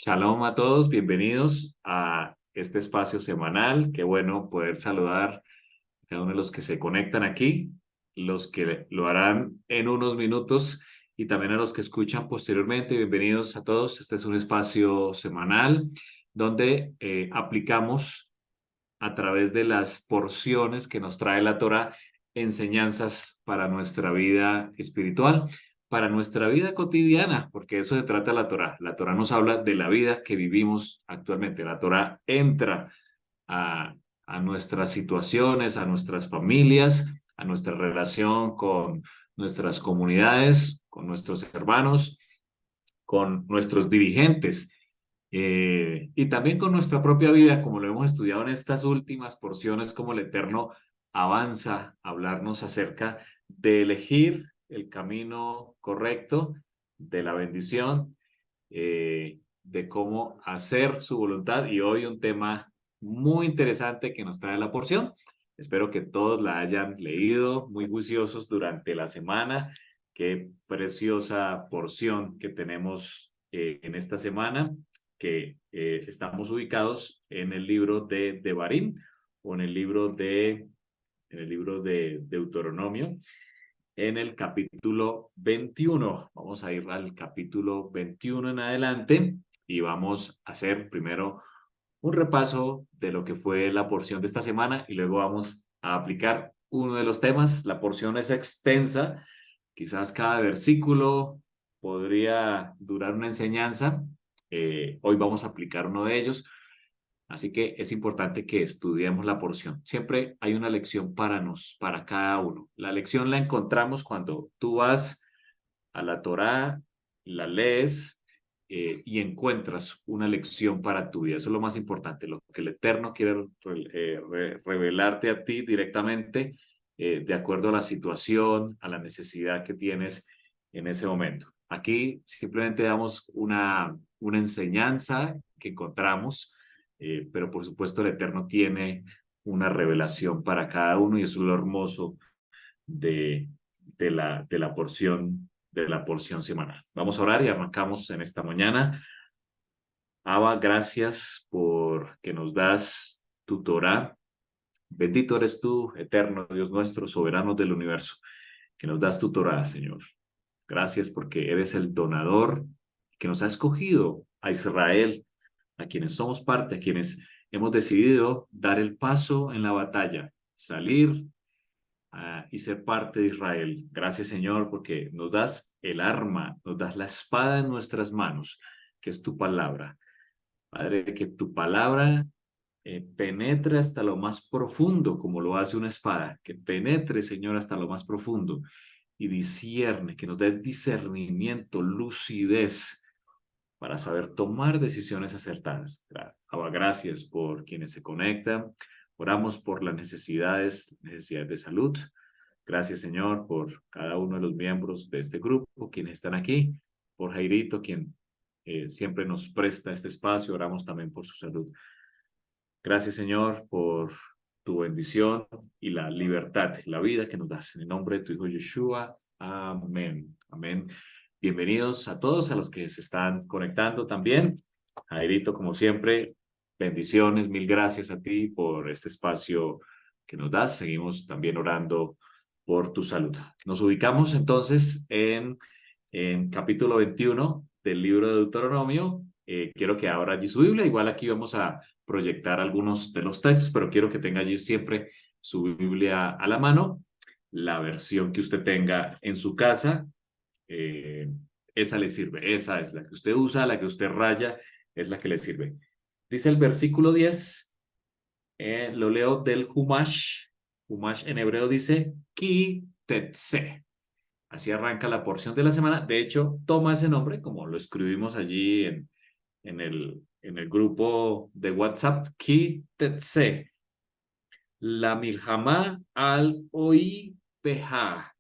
Shalom a todos, bienvenidos a este espacio semanal. Qué bueno poder saludar a cada uno de los que se conectan aquí, los que lo harán en unos minutos y también a los que escuchan posteriormente. Bienvenidos a todos. Este es un espacio semanal donde aplicamos a través de las porciones que nos trae la Torá, enseñanzas para nuestra vida espiritual, para nuestra vida cotidiana, porque eso se trata la Torá. La Torá nos habla de la vida que vivimos actualmente. La Torá entra a, a nuestras situaciones, a nuestras familias, a nuestra relación con nuestras comunidades, con nuestros hermanos, con nuestros dirigentes y también con nuestra propia vida, como lo hemos estudiado en estas últimas porciones, como el Eterno avanza a hablarnos acerca de elegir el camino correcto, de la bendición, de cómo hacer su voluntad y hoy un tema muy interesante que nos trae la porción. Espero que todos la hayan leído muy juiciosos durante la semana. Qué preciosa porción que tenemos en esta semana, que estamos ubicados en el libro de Devarim o en el libro de Deuteronomio, en el capítulo 21. Vamos a ir al capítulo 21 en adelante y vamos a hacer primero un repaso de lo que fue la porción de esta semana y luego vamos a aplicar uno de los temas. La porción es extensa, quizás cada versículo podría durar una enseñanza. Hoy vamos a aplicar uno de ellos, así que es importante que estudiemos la porción. Siempre hay una lección para cada uno. La lección la encontramos cuando tú vas a la Torá, la lees y encuentras una lección para tu vida. Eso es lo más importante, lo que el Eterno quiere revelarte a ti directamente de acuerdo a la situación, a la necesidad que tienes en ese momento. Aquí simplemente damos una enseñanza que encontramos, pero por supuesto el Eterno tiene una revelación para cada uno y eso es lo hermoso de, de la porción semanal. Vamos a orar y arrancamos en esta mañana. Abba, gracias por que nos das tu Torah. Bendito eres tú, eterno Dios nuestro, soberano del universo, que nos das tu Torah, Señor. Gracias porque eres el donador que nos ha escogido a Israel, a quienes somos parte, a quienes hemos decidido dar el paso en la batalla, salir y ser parte de Israel. Gracias, Señor, porque nos das el arma, nos das la espada en nuestras manos, que es tu palabra. Padre, que tu palabra penetre hasta lo más profundo, como lo hace una espada, que penetre, Señor, hasta lo más profundo y discierne, que nos dé discernimiento, lucidez para saber tomar decisiones acertadas. Gracias por quienes se conectan. Oramos por las necesidades de salud. Gracias, Señor, por cada uno de los miembros de este grupo, quienes están aquí, por Jairito, quien siempre nos presta este espacio. Oramos también por su salud. Gracias, Señor, por tu bendición y la libertad, la vida que nos das. En el nombre de tu Hijo Yeshua. Amén. Amén. Bienvenidos a todos, a los que se están conectando también. Jairito, como siempre, bendiciones, mil gracias a ti por este espacio que nos das. Seguimos también orando por tu salud. Nos ubicamos entonces en capítulo 21 del libro de Deuteronomio. Quiero que abra allí su Biblia. Igual aquí vamos a proyectar algunos de los textos, pero quiero que tenga allí siempre su Biblia a la mano, la versión que usted tenga en su casa. eh, Esa le sirve, esa es la que usted usa, la que usted raya, es la que le sirve. Dice el versículo 10, lo leo del Humash. Humash en hebreo dice Ki Tetse. Así arranca la porción de la semana. De hecho, toma ese nombre, como lo escribimos allí en el grupo de WhatsApp, Ki Tetse. La Milhamá al Oi Peja.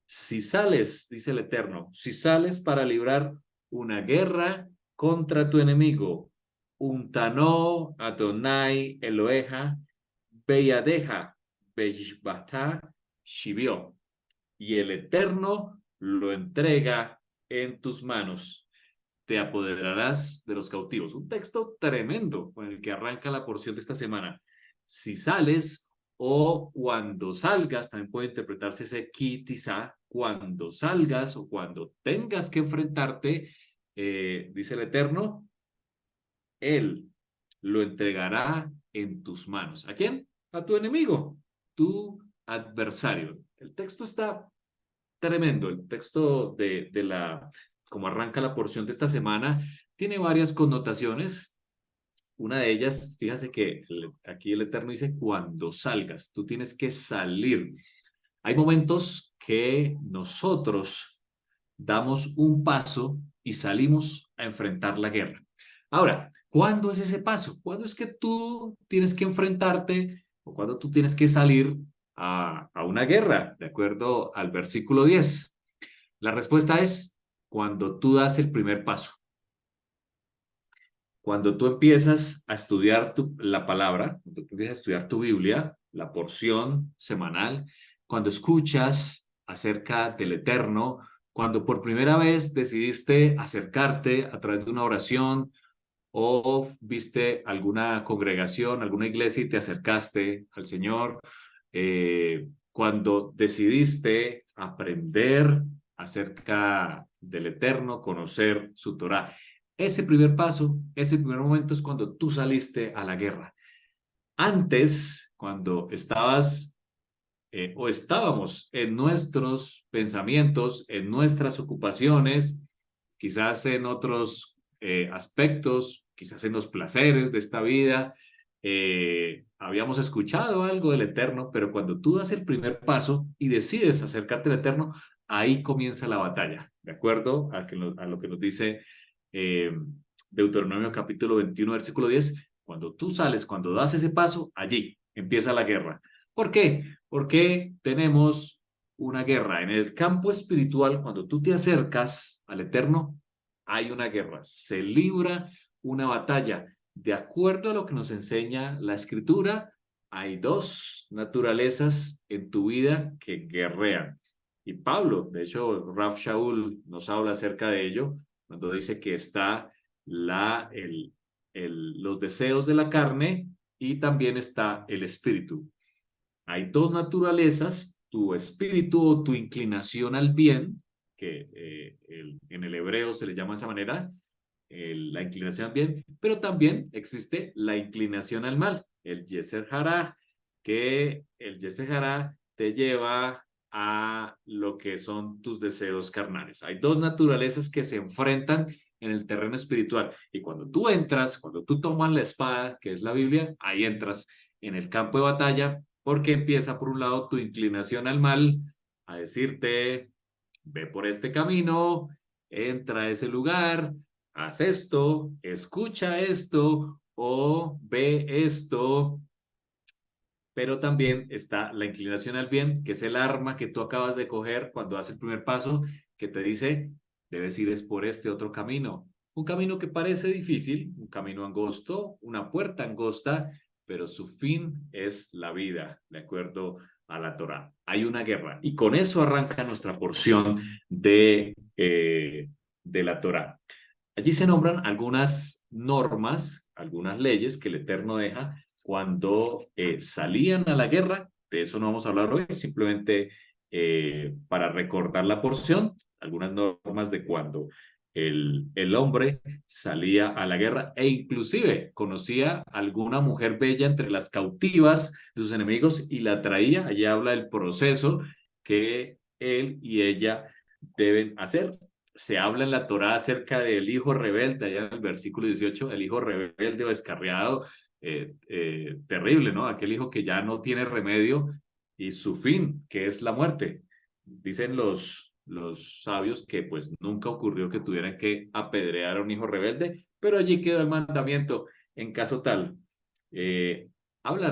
Si sales, dice el Eterno, si sales para librar una guerra contra tu enemigo, Untano Adonai Eloheja, Beyadeja, Beshbata, Shibió, y el Eterno lo entrega en tus manos. te apoderarás de los cautivos. Un texto tremendo con el que arranca la porción de esta semana. Si sales o cuando salgas, también puede interpretarse ese quizá, cuando salgas o cuando tengas que enfrentarte, dice el Eterno, Él lo entregará en tus manos. ¿A quién? A tu enemigo, tu adversario. El texto está tremendo. El texto como arranca la porción de esta semana, tiene varias connotaciones. Una de ellas, fíjate que aquí el Eterno dice, cuando salgas, tú tienes que salir. Hay momentos que nosotros damos un paso y salimos a enfrentar la guerra. Ahora, ¿cuándo es ese paso? ¿Cuándo es que tú tienes que enfrentarte o cuándo tú tienes que salir a una guerra? De acuerdo al versículo 10. La respuesta es cuando tú das el primer paso. Cuando tú empiezas a estudiar la palabra, cuando tú empiezas a estudiar tu Biblia, la porción semanal, cuando escuchas acerca del Eterno, cuando por primera vez decidiste acercarte a través de una oración o viste alguna congregación, alguna iglesia y te acercaste al Señor, cuando decidiste aprender acerca del Eterno, conocer su Torá. Ese primer paso, ese primer momento es cuando tú saliste a la guerra. Antes, cuando estabas o estábamos en nuestros pensamientos, en nuestras ocupaciones, quizás en otros aspectos, quizás en los placeres de esta vida, habíamos escuchado algo del Eterno, pero cuando tú das el primer paso y decides acercarte al Eterno, ahí comienza la batalla, ¿de acuerdo? A lo que nos dice eh, Deuteronomio capítulo 21, versículo 10. Cuando tú sales, cuando das ese paso, allí empieza la guerra. ¿Por qué? Porque tenemos una guerra. En el campo espiritual, cuando tú te acercas al Eterno, hay una guerra. Se libra una batalla. De acuerdo a lo que nos enseña la Escritura, hay dos naturalezas en tu vida que guerrean. Y Pablo, de hecho, Raf Shaul nos habla acerca de ello, cuando dice que está los deseos de la carne y también está el espíritu. Hay dos naturalezas, tu espíritu o tu inclinación al bien, que en el hebreo se le llama de esa manera, la inclinación al bien, pero también existe la inclinación al mal, el Yeser Hará, que el Yeser Hará te lleva a lo que son tus deseos carnales. Hay dos naturalezas que se enfrentan en el terreno espiritual y cuando tú entras, cuando tú tomas la espada, que es la Biblia, ahí entras en el campo de batalla porque empieza por un lado tu inclinación al mal a decirte, ve por este camino, entra a ese lugar, haz esto, escucha esto o ve esto, pero también está la inclinación al bien, que es el arma que tú acabas de coger cuando das el primer paso, que te dice, debes ir es por este otro camino. Un camino que parece difícil, un camino angosto, una puerta angosta, pero su fin es la vida, de acuerdo a la Torá. Hay una guerra y con eso arranca nuestra porción de la Torá. Allí se nombran algunas normas, algunas leyes que el Eterno deja cuando salían a la guerra. De eso no vamos a hablar hoy, simplemente para recordar la porción, algunas normas de cuando el hombre salía a la guerra e inclusive conocía a alguna mujer bella entre las cautivas de sus enemigos y la traía. Allí habla del proceso que él y ella deben hacer. Se habla en la Torá acerca del hijo rebelde, allá en el versículo 18, el hijo rebelde o descarriado, terrible, ¿no? Aquel hijo que ya no tiene remedio y su fin, que es la muerte. Dicen los sabios que pues nunca ocurrió que tuvieran que apedrear a un hijo rebelde, pero allí quedó el mandamiento en caso tal. Eh,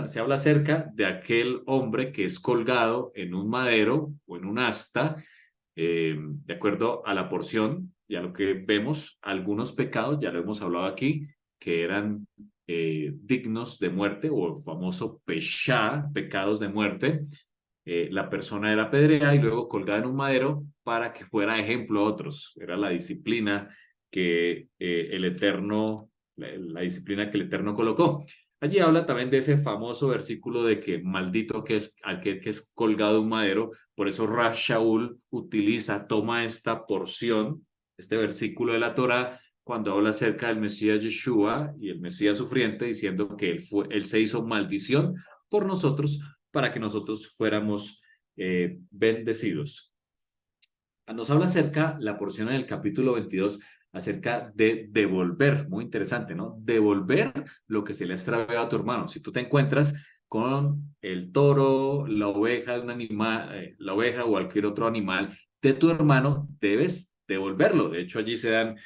se habla acerca de aquel hombre que es colgado en un madero o en un asta, de acuerdo a la porción y a lo que vemos, algunos pecados, ya lo hemos hablado aquí, que eran dignos de muerte o el famoso peshá, pecados de muerte. La persona era apedreada y luego colgada en un madero para que fuera ejemplo a otros. Era la disciplina que el Eterno, la disciplina que el Eterno colocó. Allí habla también de ese famoso versículo de que maldito que es aquel que es colgado de un madero. Por eso Rav Shaul toma esta porción, este versículo de la Torá, cuando habla acerca del Mesías Yeshua y el Mesías sufriente, diciendo que él se hizo maldición por nosotros para que nosotros fuéramos bendecidos. Nos habla acerca, la porción en el capítulo 22, acerca de devolver, muy interesante, ¿no? Devolver lo que se le ha extraviado a tu hermano. Si tú te encuentras con el toro, la oveja de un animal, la oveja o cualquier otro animal de tu hermano, debes devolverlo. De hecho, allí se dan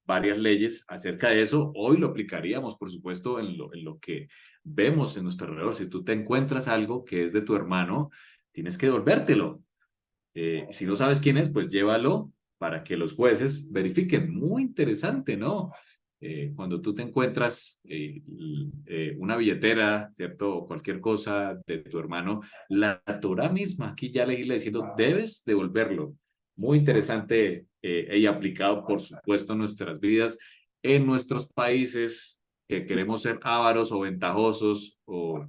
varias leyes acerca de eso. Hoy lo aplicaríamos, por supuesto, en lo que vemos en nuestro alrededor. Si tú te encuentras algo que es de tu hermano, tienes que devolvértelo. Si no sabes quién es, pues llévalo para que los jueces verifiquen. Muy interesante, ¿no? Cuando tú te encuentras una billetera, ¿cierto? O cualquier cosa de tu hermano, la Torá misma aquí ya legisla diciendo, debes devolverlo. Muy interesante y aplicado, por supuesto, en nuestras vidas, en nuestros países que queremos ser ávaros o ventajosos o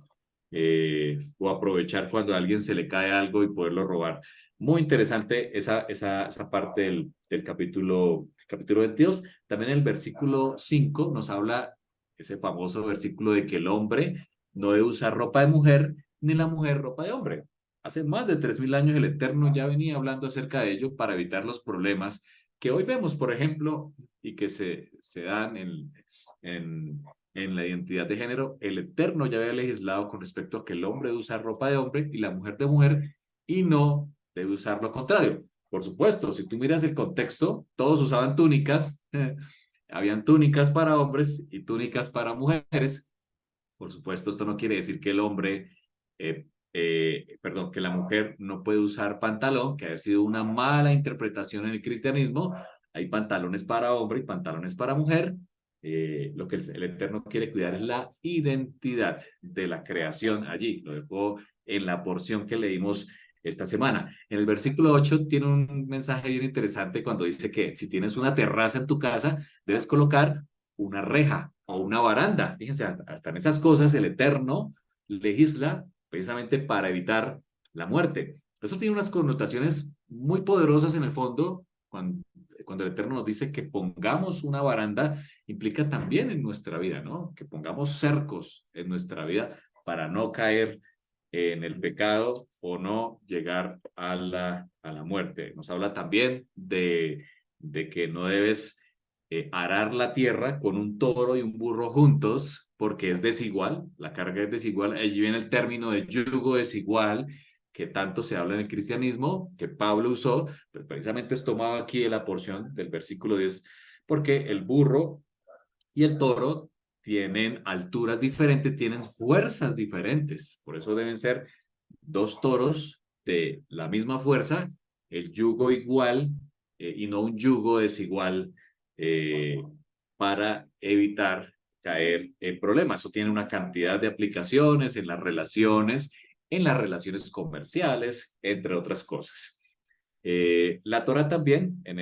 aprovechar cuando a alguien se le cae algo y poderlo robar. Muy interesante esa parte del capítulo 22. También el versículo 5 nos habla, ese famoso versículo de que el hombre no debe usar ropa de mujer, ni la mujer ropa de hombre. Hace más de 3000 años el Eterno ya venía hablando acerca de ello para evitar los problemas que hoy vemos, por ejemplo, y que se dan en la identidad de género. El Eterno ya había legislado con respecto a que el hombre debe usar ropa de hombre y la mujer de mujer, y no debe usar lo contrario. Por supuesto, si tú miras el contexto, todos usaban túnicas, habían túnicas para hombres y túnicas para mujeres. Por supuesto, esto no quiere decir que el hombre, perdón, que la mujer no puede usar pantalón, que ha sido una mala interpretación en el cristianismo. Hay pantalones para hombre y pantalones para mujer. Lo que el Eterno quiere cuidar es la identidad de la creación allí. Lo dejó en la porción que leímos esta semana. En el versículo 8 tiene un mensaje bien interesante cuando dice que si tienes una terraza en tu casa, debes colocar una reja o una baranda. Fíjense, hasta en esas cosas el Eterno legisla precisamente para evitar la muerte. Eso tiene unas connotaciones muy poderosas en el fondo. Cuando el Eterno nos dice que pongamos una baranda, implica también en nuestra vida, ¿no? Que pongamos cercos en nuestra vida para no caer en el pecado o no llegar a la muerte. Nos habla también de que no debes arar la tierra con un toro y un burro juntos, porque es desigual, la carga es desigual. Allí viene el término de yugo desigual, que tanto se habla en el cristianismo, que Pablo usó, pues precisamente es tomado aquí de la porción del versículo 10, porque el burro y el toro tienen alturas diferentes, tienen fuerzas diferentes, por eso deben ser dos toros de la misma fuerza, el yugo igual y no un yugo desigual eh, para evitar caer en problemas. Eso tiene una cantidad de aplicaciones en las relaciones comerciales, entre otras cosas. La Torah también en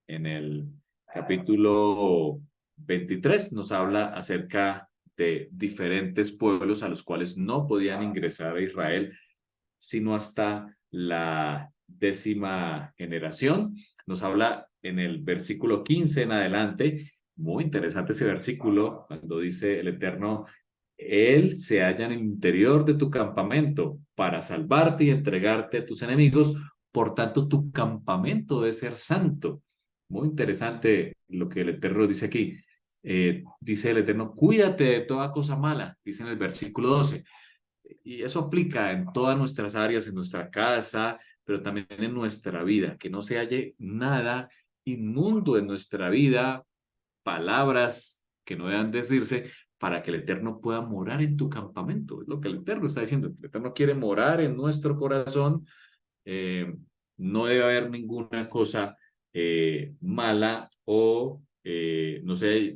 el capítulo 23 nos habla acerca de diferentes pueblos a los cuales no podían ingresar a Israel sino hasta la 10ª generación. Nos habla en el versículo 15 en adelante, muy interesante ese versículo, cuando dice el Eterno, Él se halla en el interior de tu campamento para salvarte y entregarte a tus enemigos, por tanto tu campamento debe ser santo. Muy interesante lo que el Eterno dice aquí. Dice el Eterno, cuídate de toda cosa mala, dice en el versículo 12. Y eso aplica en todas nuestras áreas, en nuestra casa, pero también en nuestra vida, que no se halle nada inmundo en nuestra vida, palabras que no deban decirse, para que el Eterno pueda morar en tu campamento. Es lo que el Eterno está diciendo. El Eterno quiere morar en nuestro corazón. eh, no debe haber ninguna cosa mala o no se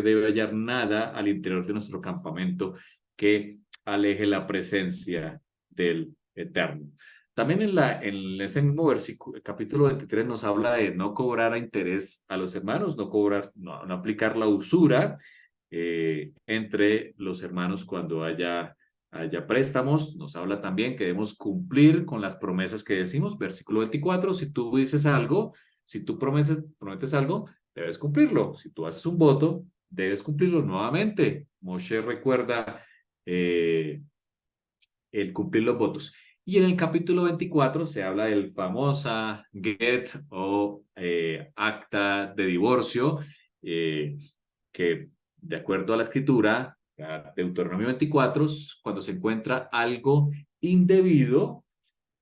debe hallar nada al interior de nuestro campamento que aleje la presencia del Eterno. También en ese mismo versículo, capítulo 23 nos habla de no cobrar a interés a los hermanos, no cobrar, no aplicar la usura entre los hermanos cuando haya préstamos. Nos habla también que debemos cumplir con las promesas que decimos. Versículo 24, si tú dices algo, si tú prometes algo, debes cumplirlo. Si tú haces un voto, debes cumplirlo nuevamente. Moshe recuerda eh, el cumplir los votos. Y en el capítulo 24 se habla del famosa get o acta de divorcio, que de acuerdo a la escritura, a Deuteronomio 24, cuando se encuentra algo indebido,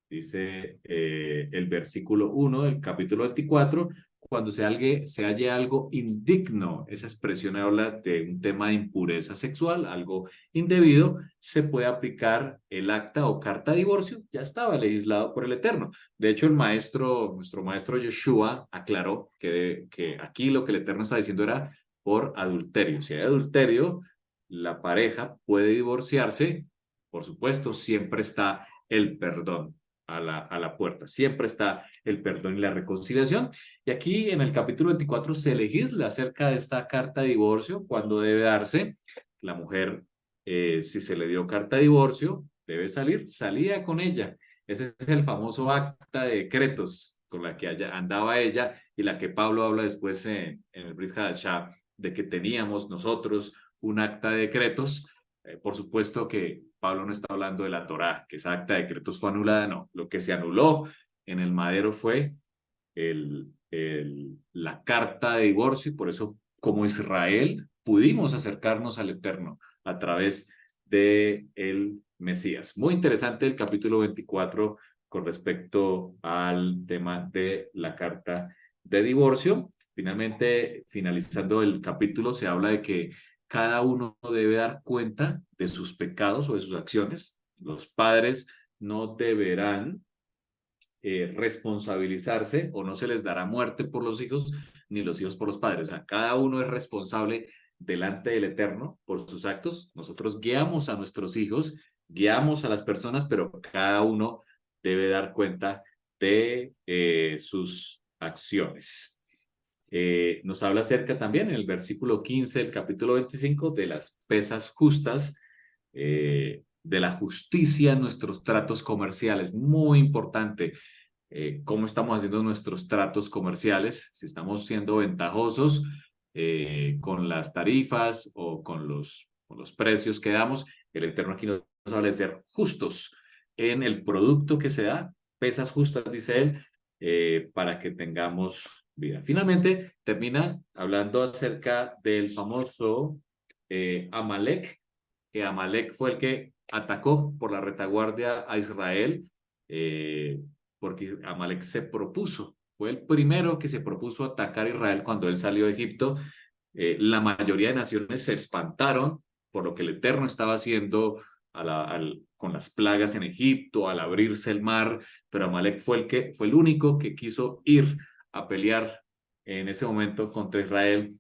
dice el versículo 1 del capítulo 24, cuando se halle algo indigno, esa expresión habla de un tema de impureza sexual, algo indebido, se puede aplicar el acta o carta de divorcio, ya estaba legislado por el Eterno. De hecho, nuestro maestro Yeshua aclaró que aquí lo que el Eterno está diciendo era por adulterio. Si hay adulterio, la pareja puede divorciarse, por supuesto, siempre está el perdón a la puerta. Siempre está el perdón y la reconciliación. Y aquí en el capítulo 24 se legisla acerca de esta carta de divorcio, cuando debe darse. La mujer, si se le dio carta de divorcio, debe salir, salía con ella. Ese es el famoso acta de decretos con la que andaba ella y la que Pablo habla después en el Brit Hadashah, de que teníamos nosotros un acta de decretos. Por supuesto que Pablo no está hablando de la Torá, que esa acta de decretos fue anulada, no. Lo que se anuló en el madero fue la carta de divorcio y por eso como Israel pudimos acercarnos al Eterno a través de el Mesías. Muy interesante el capítulo 24 con respecto al tema de la carta de divorcio. Finalmente, finalizando el capítulo, se habla de que cada uno debe dar cuenta de sus pecados o de sus acciones. Los padres no deberán responsabilizarse o no se les dará muerte por los hijos ni los hijos por los padres. O sea, cada uno es responsable delante del Eterno por sus actos. Nosotros guiamos a nuestros hijos, guiamos a las personas, pero cada uno debe dar cuenta de sus acciones. Nos habla acerca también en el versículo 15 del capítulo 25 de las pesas justas, de la justicia en nuestros tratos comerciales. Muy importante cómo estamos haciendo nuestros tratos comerciales, si estamos siendo ventajosos con las tarifas o con los precios que damos. El Eterno aquí nos habla de ser justos en el producto que se da, pesas justas, dice él, para que tengamos vida. Finalmente, termina hablando acerca del famoso Amalek, que Amalek fue el que atacó por la retaguardia a Israel, porque Amalek se propuso, fue el primero que se propuso atacar a Israel cuando él salió de Egipto. La mayoría de naciones se espantaron por lo que el Eterno estaba haciendo con las plagas en Egipto, al abrirse el mar, pero Amalek fue el único que quiso ir a pelear en ese momento contra Israel.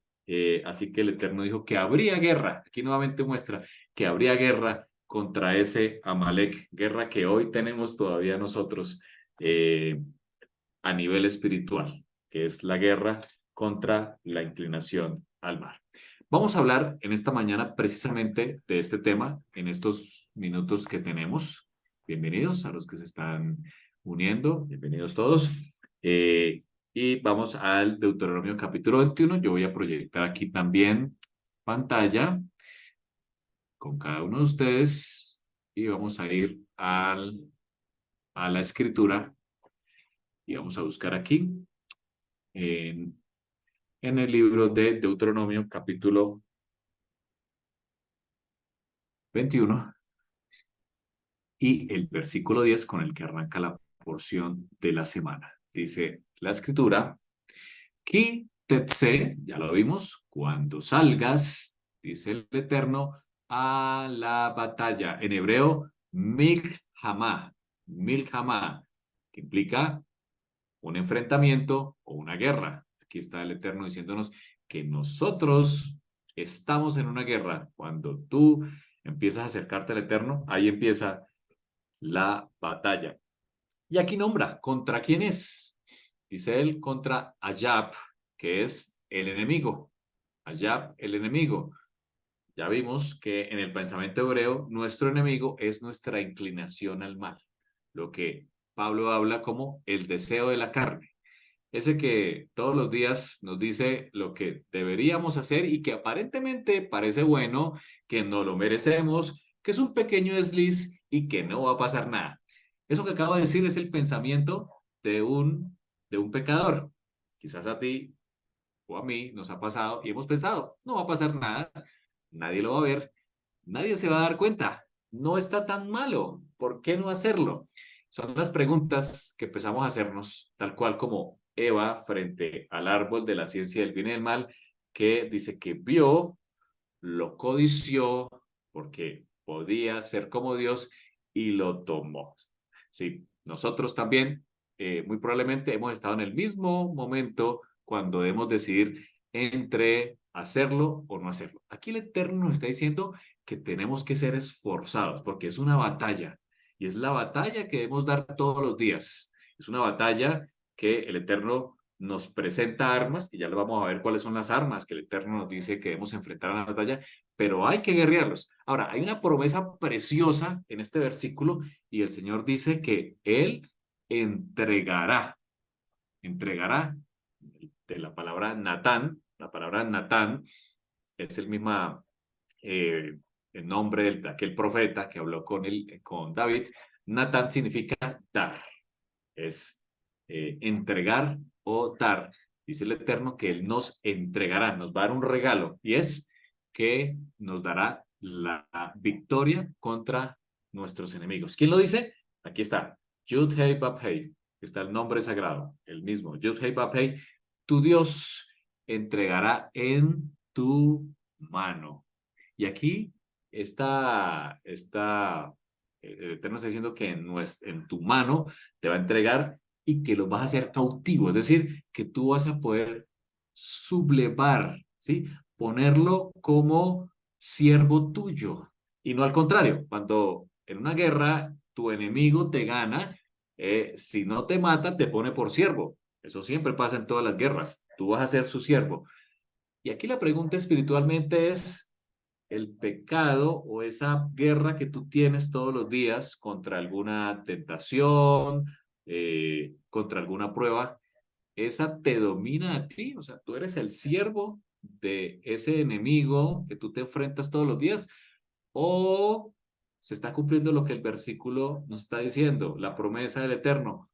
Así que el Eterno dijo que habría guerra. Aquí nuevamente muestra que habría guerra contra ese Amalek, guerra que hoy tenemos todavía nosotros eh, a nivel espiritual, que es la guerra contra la inclinación al mar. Vamos a hablar en esta mañana precisamente de este tema en estos minutos que tenemos. Bienvenidos a los que se están uniendo, bienvenidos todos. Y vamos al Deuteronomio capítulo 21. Yo voy a proyectar aquí también pantalla con cada uno de ustedes y vamos a ir a la escritura y vamos a buscar aquí en, en el libro de Deuteronomio capítulo 21 y el versículo 10 con el que arranca la porción de la semana. Dice la escritura, Ki tetse, ya lo vimos, cuando salgas, dice el Eterno, a la batalla. En hebreo, milhamá, que implica un enfrentamiento o una guerra. Aquí está el Eterno diciéndonos que nosotros estamos en una guerra. Cuando tú empiezas a acercarte al Eterno, ahí empieza la batalla. Y aquí nombra, ¿contra quién es? Dice él, contra Ayab, que es el enemigo. Ayab, el enemigo. Ya vimos que en el pensamiento hebreo, nuestro enemigo es nuestra inclinación al mal, lo que Pablo habla como el deseo de la carne. Ese que todos los días nos dice lo que deberíamos hacer y que aparentemente parece bueno, que no lo merecemos, que es un pequeño desliz y que no va a pasar nada. Eso que acabo de decir es el pensamiento de un pecador. Quizás a ti o a mí nos ha pasado y hemos pensado, no va a pasar nada, nadie lo va a ver, nadie se va a dar cuenta, no está tan malo, ¿por qué no hacerlo? Son las preguntas que empezamos a hacernos, tal cual como Eva frente al árbol de la ciencia del bien y del mal, que dice que vio, lo codició, porque podía ser como Dios y lo tomó. Sí, nosotros también, muy probablemente hemos estado en el mismo momento cuando debemos decidir entre hacerlo o no hacerlo. Aquí el Eterno nos está diciendo que tenemos que ser esforzados porque es una batalla y es la batalla que debemos dar todos los días. Es una batalla que el Eterno nos presenta armas, y ya lo vamos a ver cuáles son las armas que el Eterno nos dice que debemos enfrentar a la batalla, pero hay que guerrearlos. Ahora, hay una promesa preciosa en este versículo y el Señor dice que Él entregará, entregará de la palabra Natán es el mismo el nombre de aquel profeta que habló con David. Natán significa dar, es entregar o dar. Dice el Eterno que Él nos entregará, nos va a dar un regalo y es que nos dará la victoria contra nuestros enemigos. ¿Quién lo dice? Aquí está. Yud Hei Bab Hei. Está el nombre sagrado, el mismo. Yud Hei Bab Hei. Tu Dios entregará en tu mano. Y aquí el Eterno está diciendo que en tu mano te va a entregar y que los vas a hacer cautivo, es decir, que tú vas a poder sublevar, ¿sí? Ponerlo como siervo tuyo y no al contrario, cuando en una guerra tu enemigo te gana, si no te mata, te pone por siervo. Eso siempre pasa en todas las guerras. Tú vas a ser su siervo. Y aquí la pregunta espiritualmente es, el pecado o esa guerra que tú tienes todos los días contra alguna tentación, contra alguna prueba, esa te domina a ti, o sea, tú eres el siervo de ese enemigo que tú te enfrentas todos los días, o se está cumpliendo lo que el versículo nos está diciendo, la promesa del Eterno,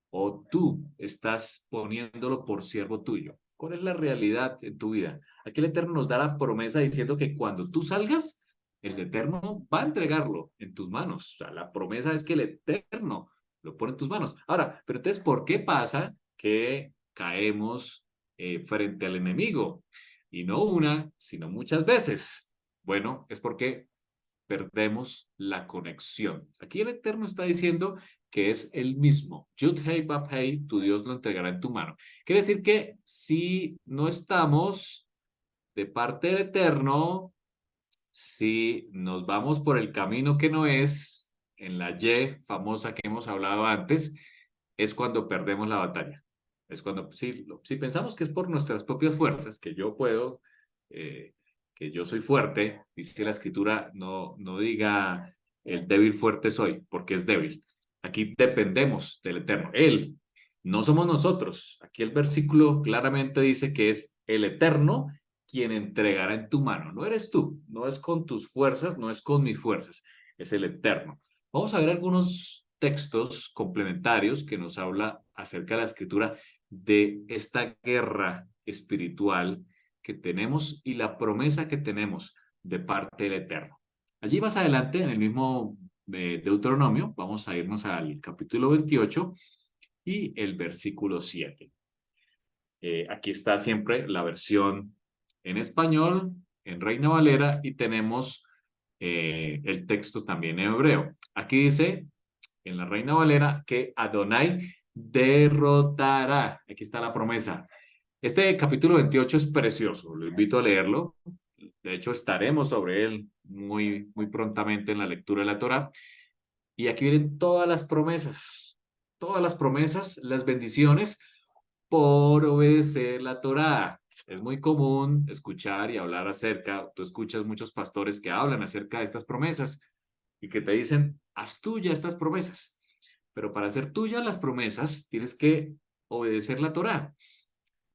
o tú estás poniéndolo por siervo tuyo. ¿Cuál es la realidad en tu vida? Aquí el Eterno nos da la promesa diciendo que cuando tú salgas, el Eterno va a entregarlo en tus manos. O sea, la promesa es que el Eterno lo pone en tus manos. Ahora, pero entonces, ¿por qué pasa que caemos frente al enemigo? Y no una, sino muchas veces. Bueno, es porque perdemos la conexión. Aquí el Eterno está diciendo que es el mismo. Yud Hei Bab Hei, tu Dios lo entregará en tu mano. Quiere decir que si no estamos de parte del Eterno, si nos vamos por el camino que no es, en la Y famosa que hemos hablado antes, es cuando perdemos la batalla. Es cuando, si pensamos que es por nuestras propias fuerzas, que yo puedo, eh, que yo soy fuerte, dice la escritura, no diga el débil fuerte soy, porque es débil. Aquí dependemos del Eterno. Él, no somos nosotros. Aquí el versículo claramente dice que es el Eterno quien entregará en tu mano. No eres tú, no es con tus fuerzas, no es con mis fuerzas, es el Eterno. Vamos a ver algunos textos complementarios que nos habla acerca de la escritura de esta guerra espiritual que tenemos y la promesa que tenemos de parte del Eterno. Allí más adelante, en el mismo Deuteronomio, vamos a irnos al capítulo 28 y el versículo 7. Aquí está siempre la versión en español, en Reina Valera, y tenemos el texto también en hebreo. Aquí dice, en la Reina Valera, que Adonai derrotará. Aquí está la promesa. Este capítulo 28 es precioso, lo invito a leerlo. De hecho, estaremos sobre él muy prontamente en la lectura de la Torá. Y aquí vienen todas las promesas. todas las promesas, las bendiciones, por obedecer la Torá. Es muy común escuchar y hablar acerca, tú escuchas muchos pastores que hablan acerca de estas promesas y que te dicen, haz tuya estas promesas. Pero para hacer tuyas las promesas, tienes que obedecer la Torá.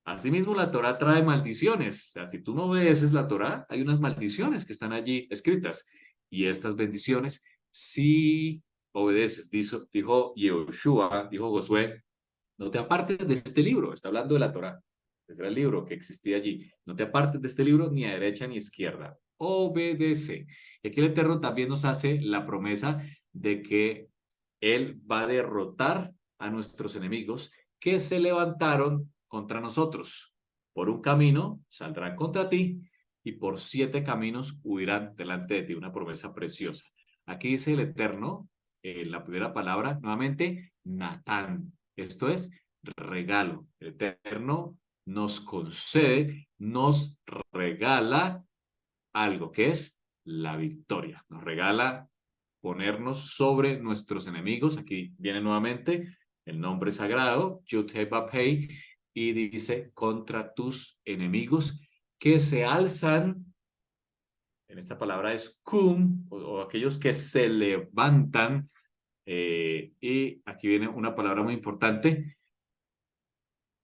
Asimismo, la Torá trae maldiciones. O sea, si tú no obedeces la Torá, hay unas maldiciones que están allí escritas. Y estas bendiciones, si obedeces, dijo Yehoshua, dijo Josué, no te apartes de este libro. Está hablando de la Torá. Ese era el libro que existía allí. No te apartes de este libro ni a derecha ni a izquierda. Obedece. Y aquí el Eterno también nos hace la promesa de que Él va a derrotar a nuestros enemigos que se levantaron contra nosotros. Por un camino saldrán contra ti y por 7 caminos huirán delante de ti. Una promesa preciosa. Aquí dice el Eterno, la primera palabra, nuevamente, Natán. Esto es regalo. El Eterno nos concede, nos regala algo que es la victoria. Nos regala ponernos sobre nuestros enemigos. Aquí viene nuevamente el nombre sagrado, Yud-Heh-Vav-Heh, y dice contra tus enemigos que se alzan. En esta palabra es kum, o aquellos que se levantan. Y aquí viene una palabra muy importante,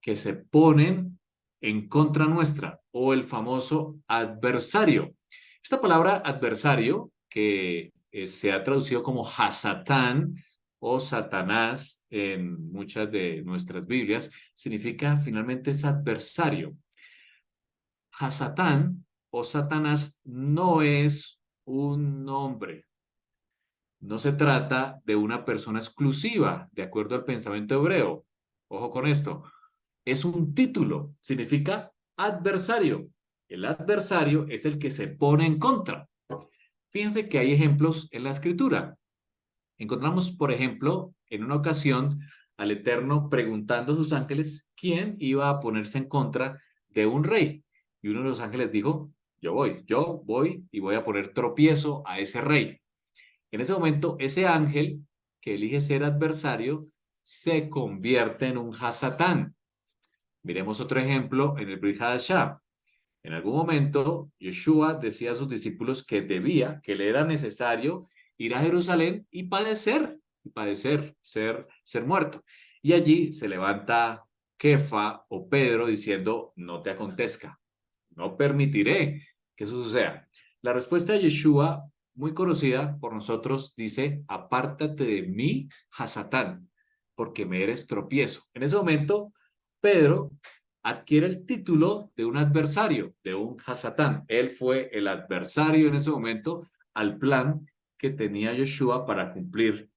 que se ponen en contra nuestra, o el famoso adversario. Esta palabra adversario, que se ha traducido como Hasatán o Satanás en muchas de nuestras Biblias, significa finalmente es adversario. Hasatán o Satanás no es un nombre. No se trata de una persona exclusiva, de acuerdo al pensamiento hebreo. Ojo con esto. Es un título, significa adversario. El adversario es el que se pone en contra. Fíjense que hay ejemplos en la escritura. Encontramos, por ejemplo, en una ocasión al Eterno preguntando a sus ángeles quién iba a ponerse en contra de un rey. Y uno de los ángeles dijo, yo voy y voy a poner tropiezo a ese rey. En ese momento, ese ángel que elige ser adversario se convierte en un Hasatán. Miremos otro ejemplo en el Brit Hadashah. En algún momento, Yeshua decía a sus discípulos que le era necesario ir a Jerusalén y padecer, ser muerto. Y allí se levanta Kefa o Pedro diciendo, no te acontezca, no permitiré que eso suceda. La respuesta de Yeshua, muy conocida por nosotros, dice, apártate de mí, Hasatán, porque me eres tropiezo. En ese momento, Pedro adquiere el título de un adversario, de un Hasatán. Él fue el adversario en ese momento al plan que tenía Yeshua para cumplir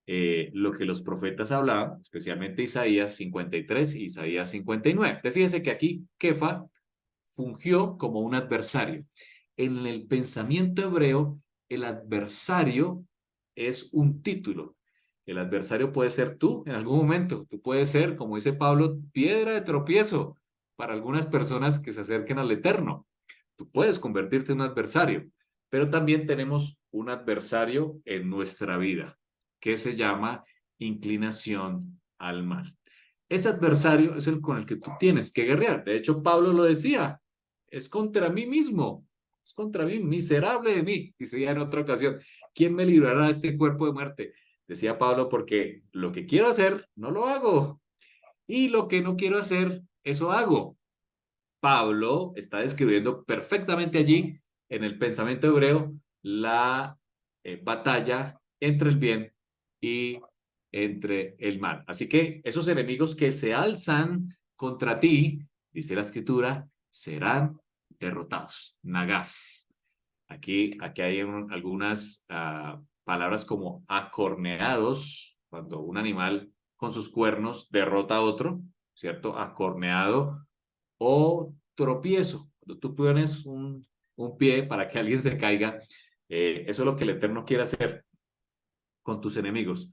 lo que los profetas hablaban, especialmente Isaías 53 y Isaías 59. Fíjense que aquí Kefa fungió como un adversario. En el pensamiento hebreo, el adversario es un título. El adversario puede ser tú en algún momento. Tú puedes ser, como dice Pablo, piedra de tropiezo para algunas personas que se acerquen al Eterno. Tú puedes convertirte en un adversario, pero también tenemos un adversario en nuestra vida que se llama inclinación al mal. Ese adversario es el con el que tú tienes que guerrear. De hecho, Pablo lo decía, es contra mí mismo, es contra mí, miserable de mí, dice ya en otra ocasión, ¿quién me librará de este cuerpo de muerte? Decía Pablo, porque lo que quiero hacer, no lo hago, y lo que no quiero hacer, eso hago. Pablo está describiendo perfectamente allí, en el pensamiento hebreo, la batalla entre el bien y entre el mal. Así que esos enemigos que se alzan contra ti, dice la escritura, serán derrotados. Nagaf. Aquí hay algunas palabras como acorneados, cuando un animal con sus cuernos derrota a otro, ¿cierto? Acorneado o tropiezo. Cuando tú pones un pie para que alguien se caiga, eso es lo que el Eterno quiere hacer con tus enemigos.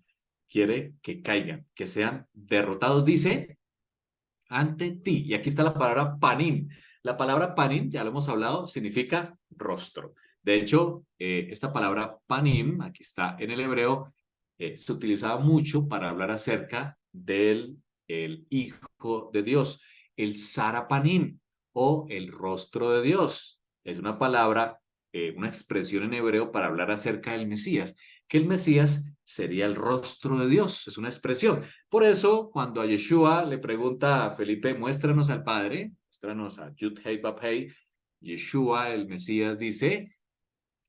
Quiere que caigan, que sean derrotados, dice, ante ti. Y aquí está la palabra panim. La palabra panim, ya lo hemos hablado, significa rostro. De hecho, esta palabra panim, aquí está en el hebreo, se utilizaba mucho para hablar acerca del el Hijo de Dios, el Sarapanim o el rostro de Dios. Es una palabra, una expresión en hebreo para hablar acerca del Mesías, que el Mesías sería el rostro de Dios, es una expresión. Por eso, cuando a Yeshua le pregunta a Felipe, muéstranos al Padre, muéstranos a Yud Hei Bab Hei, Yeshua, el Mesías, dice,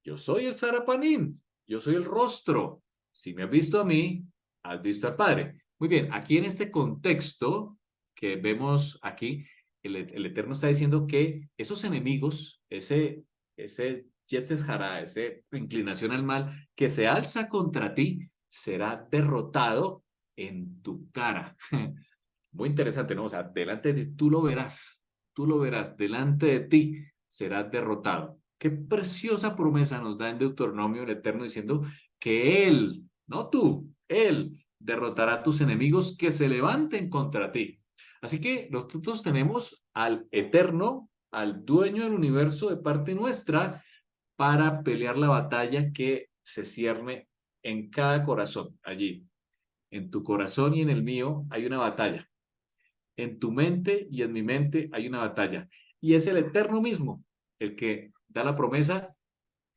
yo soy el Sarapanim, yo soy el rostro. Si me has visto a mí, has visto al Padre. Muy bien, aquí en este contexto que vemos aquí, el Eterno está diciendo que esos enemigos, ese Yetzer Hara, esa inclinación al mal que se alza contra ti, será derrotado en tu cara. Muy interesante, ¿no? O sea, delante de ti, tú lo verás, delante de ti serás derrotado. Qué preciosa promesa nos da en Deuteronomio el Eterno diciendo que Él, no tú, Él derrotará a tus enemigos que se levanten contra ti. Así que nosotros tenemos al Eterno, al dueño del universo de parte nuestra para pelear la batalla que se cierne en cada corazón allí. En tu corazón y en el mío hay una batalla. En tu mente y en mi mente hay una batalla. Y es el Eterno mismo el que da la promesa,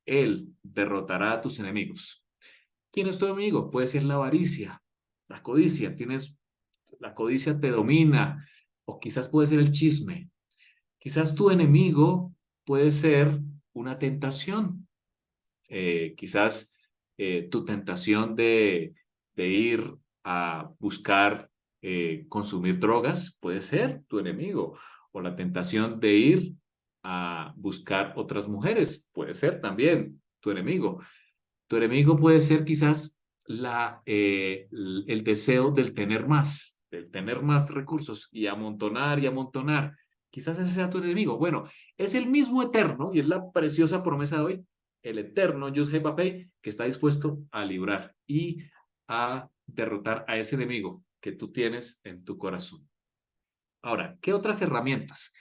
Él derrotará a tus enemigos. ¿Quién es tu enemigo? Puede ser la avaricia, la codicia. La codicia te domina, o quizás puede ser el chisme. Quizás tu enemigo puede ser una tentación. Quizás tu tentación de ir a buscar consumir drogas puede ser tu enemigo, o la tentación de ir a buscar otras mujeres puede ser también tu enemigo. Tu enemigo puede ser quizás el deseo del tener más recursos y amontonar y amontonar. Quizás ese sea tu enemigo. Bueno, es el mismo eterno y es la preciosa promesa de hoy, el eterno Yud Heh Vav Heh, que está dispuesto a librar y a derrotar a ese enemigo que tú tienes en tu corazón. Ahora, ¿qué otras herramientas?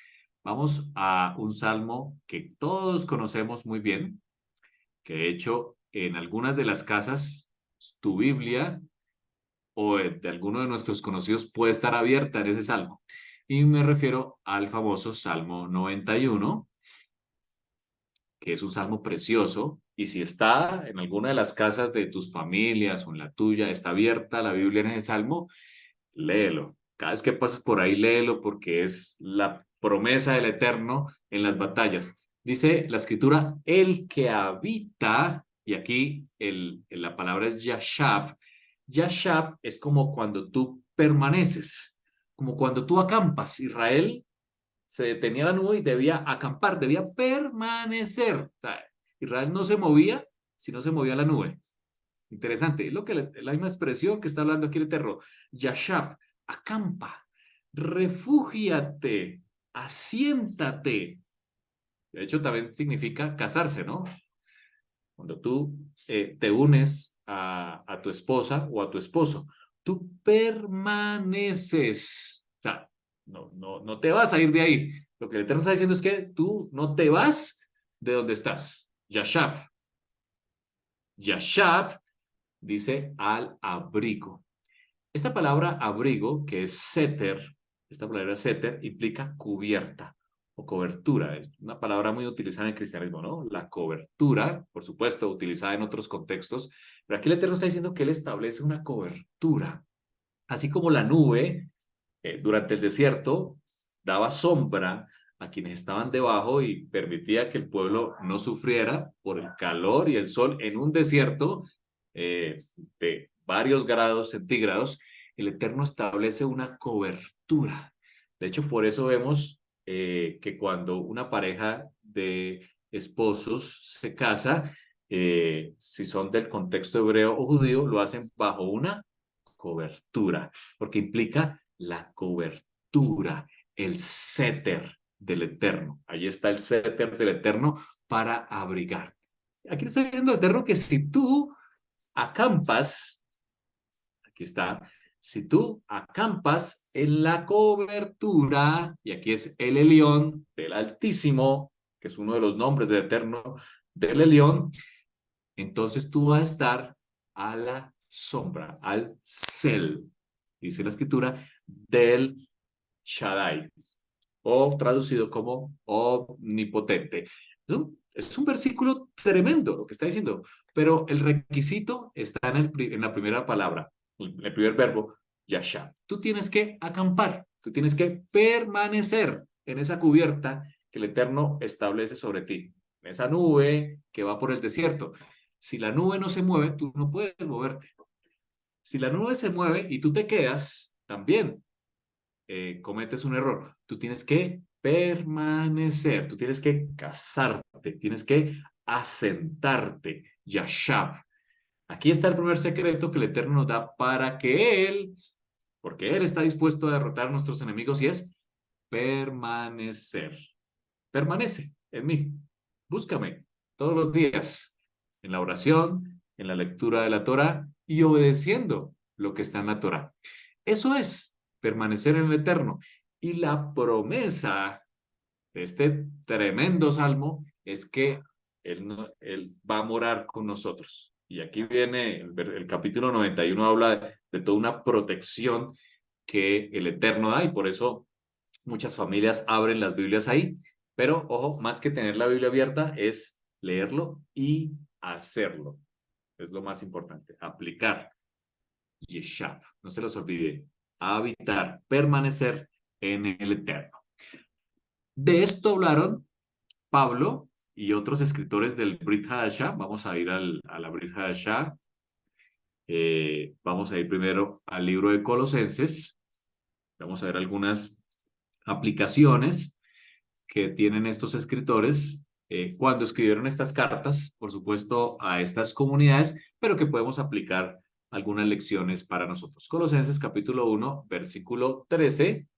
Vamos a un salmo que todos conocemos muy bien, que de hecho en algunas de las casas tu Biblia o de alguno de nuestros conocidos puede estar abierta en ese salmo. Y me refiero al famoso Salmo 91, que es un salmo precioso. Y si está en alguna de las casas de tus familias o en la tuya, está abierta la Biblia en ese salmo, léelo. Cada vez que pases por ahí, léelo porque es la promesa del Eterno en las batallas. Dice la escritura, el que habita, y aquí la palabra es Yashab. Yashab es como cuando tú permaneces, como cuando tú acampas. Israel se detenía la nube y debía acampar, debía permanecer. O sea, Israel no se movía si no se movía la nube. Interesante, es lo que la misma expresión que está hablando aquí el Eterno. Yashab, acampa, refúgiate, asiéntate. De hecho, también significa casarse, ¿no? Cuando tú te unes a tu esposa o a tu esposo, tú permaneces. O sea, no te vas a ir de ahí. Lo que el Eterno está diciendo es que tú no te vas de donde estás. Yashab. Yashab dice al abrigo. Esta palabra abrigo, que es seter, esta palabra seter implica cubierta o cobertura. Es una palabra muy utilizada en el cristianismo, ¿no? La cobertura, por supuesto, utilizada en otros contextos, pero aquí el Eterno está diciendo que Él establece una cobertura. Así como la nube durante el desierto daba sombra a quienes estaban debajo y permitía que el pueblo no sufriera por el calor y el sol en un desierto de varios grados centígrados, el Eterno establece una cobertura. De hecho, por eso vemos que cuando una pareja de esposos se casa, si son del contexto hebreo o judío, lo hacen bajo una cobertura, porque implica la cobertura, el séter del Eterno. Ahí está el séter del Eterno para abrigar. Aquí está diciendo el Eterno que si tú acampas, aquí está, si tú acampas en la cobertura, y aquí es el Elión del Altísimo, que es uno de los nombres del Eterno, del Elión, entonces tú vas a estar a la sombra, al cel. dice la escritura, del Shaddai, o traducido como omnipotente. Es un versículo tremendo lo que está diciendo, pero el requisito está en la primera palabra, en el primer verbo, yasha. Tú tienes que acampar, tú tienes que permanecer en esa cubierta que el Eterno establece sobre ti, en esa nube que va por el desierto. Si la nube no se mueve, tú no puedes moverte. Si la nube se mueve y tú te quedas, también cometes un error. Tú tienes que permanecer, tú tienes que casarte, tienes que asentarte, yashab. Aquí está el primer secreto que el Eterno nos da para que Él, porque Él está dispuesto a derrotar a nuestros enemigos y es permanecer. Permanece en mí, búscame todos los días en la oración, en la lectura de la Torah y obedeciendo lo que está en la Torah. Eso es permanecer en el Eterno. Y la promesa de este tremendo salmo es que Él va a morar con nosotros. Y aquí viene el capítulo 91, habla de toda una protección que el Eterno da y por eso muchas familias abren las Biblias ahí. Pero ojo, más que tener la Biblia abierta es leerlo y hacerlo. Es lo más importante, aplicar. Yeshab, no se los olvide, habitar, permanecer en el Eterno. De esto hablaron Pablo y otros escritores del Brit Hadashah. Vamos a ir a la Brit Hadashah. Vamos a ir primero al libro de Colosenses. Vamos a ver algunas aplicaciones que tienen estos escritores cuando escribieron estas cartas, por supuesto, a estas comunidades, pero que podemos aplicar algunas lecciones para nosotros. Colosenses capítulo 1, versículo 13.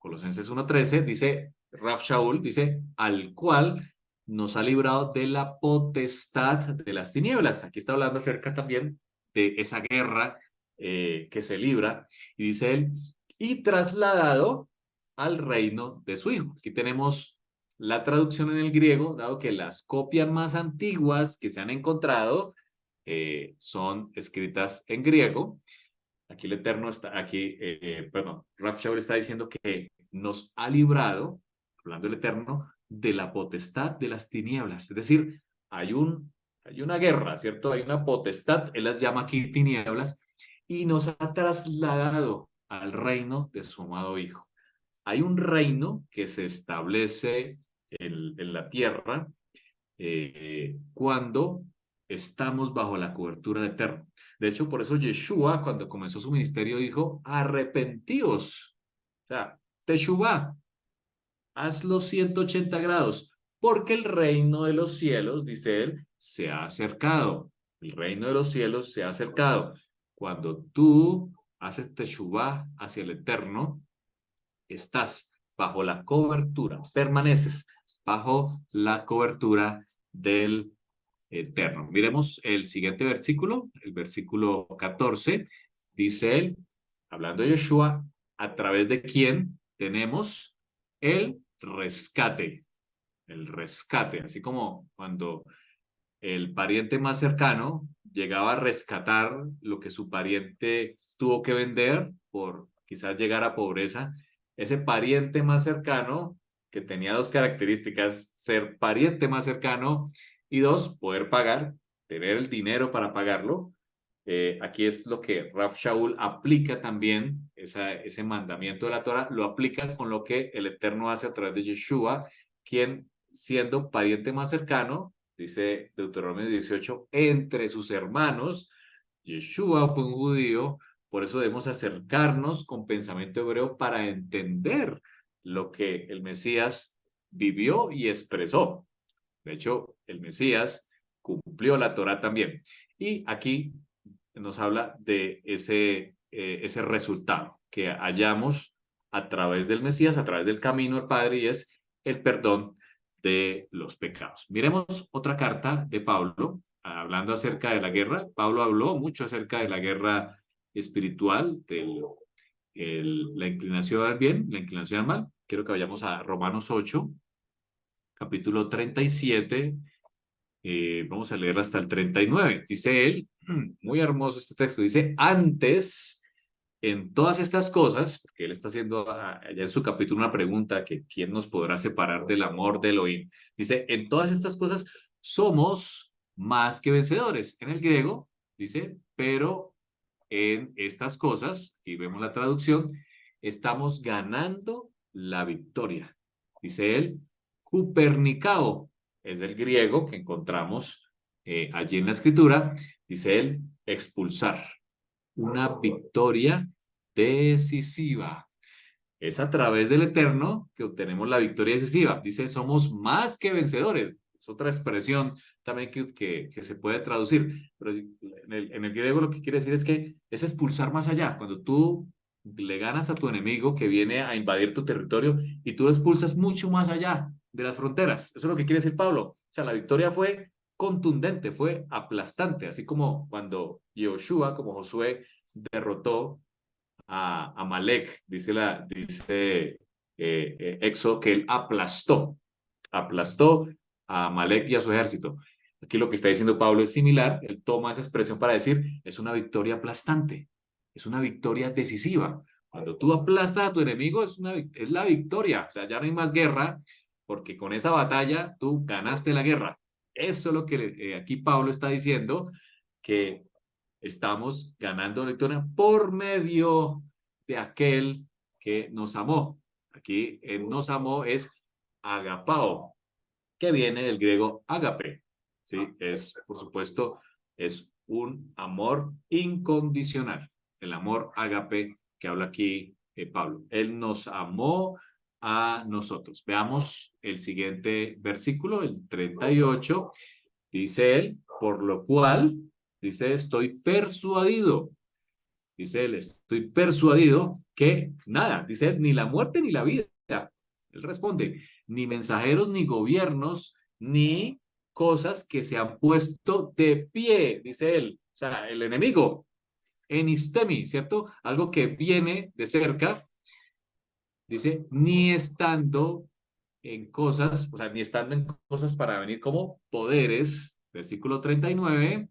Colosenses 1:13 dice, Raf Shaul dice, al cual nos ha librado de la potestad de las tinieblas. Aquí está hablando acerca también de esa guerra que se libra. Y dice él, y trasladado al reino de su Hijo. Aquí tenemos la traducción en el griego, dado que las copias más antiguas que se han encontrado son escritas en griego. Aquí el Eterno está, aquí, perdón, Raf Shaul está diciendo que nos ha librado, hablando del Eterno, de la potestad de las tinieblas. Es decir, hay una guerra, ¿cierto? Hay una potestad, él las llama aquí tinieblas, y nos ha trasladado al reino de su amado Hijo. Hay un reino que se establece en la tierra cuando estamos bajo la cobertura de Eterno. De hecho, por eso Yeshua, cuando comenzó su ministerio, dijo, arrepentíos. O sea, Teshuvah, haz los 180 grados, porque el reino de los cielos, dice él, se ha acercado. El reino de los cielos se ha acercado. Cuando tú haces Teshuvah hacia el Eterno, estás bajo la cobertura, permaneces bajo la cobertura del Eterno. Miremos el siguiente versículo, el versículo 14, dice él, hablando de Yeshua, a través de quien tenemos el rescate, así como cuando el pariente más cercano llegaba a rescatar lo que su pariente tuvo que vender por quizás llegar a pobreza, ese pariente más cercano que tenía dos características, ser pariente más cercano y dos, poder pagar, tener el dinero para pagarlo. Aquí es lo que Raf Shaul aplica también, ese mandamiento de la Torah, lo aplica con lo que el Eterno hace a través de Yeshua, quien siendo pariente más cercano, dice Deuteronomio 18, entre sus hermanos, Yeshua fue un judío, por eso debemos acercarnos con pensamiento hebreo para entender lo que el Mesías vivió y expresó. De hecho, el Mesías cumplió la Torá también. Y aquí nos habla de ese resultado que hallamos a través del Mesías, a través del camino del Padre, y es el perdón de los pecados. Miremos otra carta de Pablo, hablando acerca de la guerra. Pablo habló mucho acerca de la guerra espiritual, de la inclinación al bien, la inclinación al mal. Quiero que vayamos a Romanos 8, capítulo 37. Vamos a leer hasta el 39. Dice él, muy hermoso este texto, dice, antes en todas estas cosas, porque él está haciendo allá en su capítulo una pregunta que ¿quién nos podrá separar del amor de Elohim? Dice, en todas estas cosas somos más que vencedores. En el griego dice, pero en estas cosas, y vemos la traducción, estamos ganando la victoria. Dice él, Cupernicao, es el griego que encontramos allí en la escritura, dice él, expulsar, una victoria decisiva. Es a través del Eterno que obtenemos la victoria decisiva. Dice, somos más que vencedores. Es otra expresión también que se puede traducir. Pero en el griego lo que quiere decir es que es expulsar más allá. Cuando tú le ganas a tu enemigo que viene a invadir tu territorio y tú lo expulsas mucho más allá de las fronteras. Eso es lo que quiere decir Pablo. O sea, la victoria fue contundente, fue aplastante, así como cuando Yoshua, como Josué, derrotó a Amalek, dice Éxodo que él aplastó a Amalek y a su ejército. Aquí lo que está diciendo Pablo es similar, él toma esa expresión para decir, es una victoria aplastante, es una victoria decisiva. Cuando tú aplastas a tu enemigo es la victoria, o sea, ya no hay más guerra, porque con esa batalla tú ganaste la guerra. Eso es lo que aquí Pablo está diciendo, que estamos ganando la victoria por medio de aquel que nos amó. Aquí el nos amó es agapao, que viene del griego agape. ¿Sí? Es, por supuesto, es un amor incondicional. El amor agape que habla aquí Pablo. Él nos amó a nosotros. Veamos el siguiente versículo, el 38. Dice él, por lo cual, dice, estoy persuadido. Dice él, estoy persuadido que nada, dice él, ni la muerte ni la vida. Él responde, ni mensajeros, ni gobiernos, ni cosas que se han puesto de pie, dice él. O sea, el enemigo, enistemi, ¿cierto? Algo que viene de cerca, dice, ni estando en cosas, o sea, ni estando en cosas para venir como poderes, versículo 39,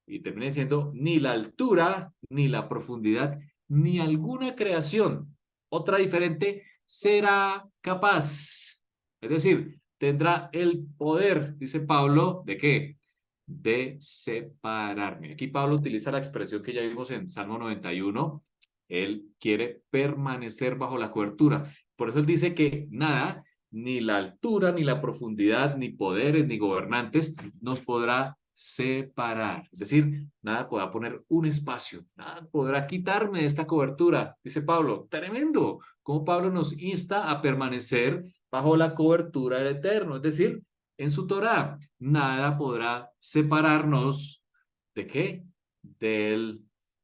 y termina diciendo, ni la altura, ni la profundidad, ni alguna creación, otra diferente, será capaz. Es decir, tendrá el poder, dice Pablo, ¿de qué? De separarme. Aquí Pablo utiliza la expresión que ya vimos en Salmo 91. Él quiere permanecer bajo la cobertura. Por eso él dice que nada, ni la altura, ni la profundidad, ni poderes, ni gobernantes nos podrá separar. Es decir, nada podrá poner un espacio, nada podrá quitarme de esta cobertura, dice Pablo. Tremendo. Como Pablo nos insta a permanecer bajo la cobertura del Eterno, es decir, en su Torá. Nada podrá separarnos de qué? Del,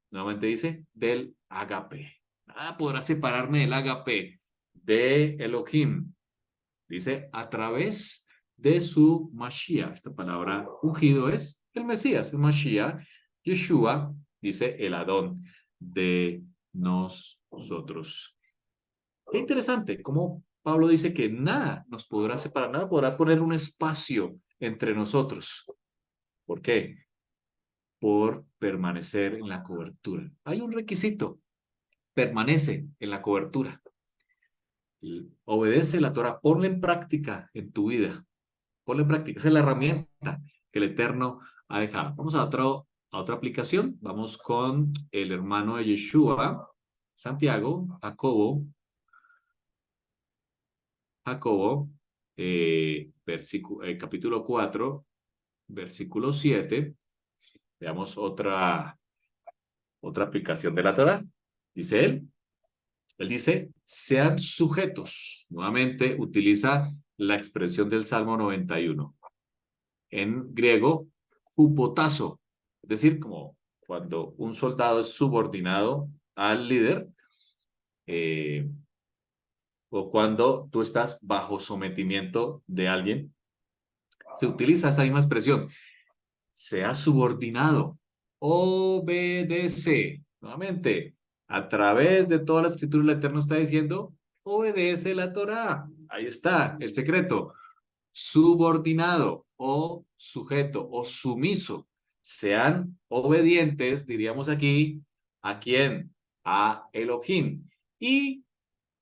nuevamente dice, del agape. Nada podrá separarme del agape de Elohim. Dice, a través de su Mashiach. Esta palabra ungido es el Mesías, el Mashiach. Yeshua, dice el Adón de nosotros. Qué interesante, cómo Pablo dice que nada nos podrá separar, nada podrá poner un espacio entre nosotros. ¿Por qué? Por permanecer en la cobertura. Hay un requisito, permanece en la cobertura. Y obedece la Torah, ponla en práctica en tu vida. Ponla en práctica. Esa es la herramienta que el Eterno ha dejado. Vamos a otra aplicación. Vamos con el hermano de Yeshua, Santiago, Jacobo, capítulo 4, versículo 7. Veamos otra aplicación de la Torah. Dice él dice, sean sujetos. Nuevamente utiliza la expresión del Salmo 91. En griego, hupotazo, es decir, como cuando un soldado es subordinado al líder, eh, o cuando tú estás bajo sometimiento de alguien, se utiliza esta misma expresión, sea subordinado, obedece. Nuevamente, a través de toda la escritura, el Eterno está diciendo, obedece la Torá. Ahí está el secreto. Subordinado o sujeto o sumiso. Sean obedientes, diríamos aquí, ¿a quién? a Elohim. Y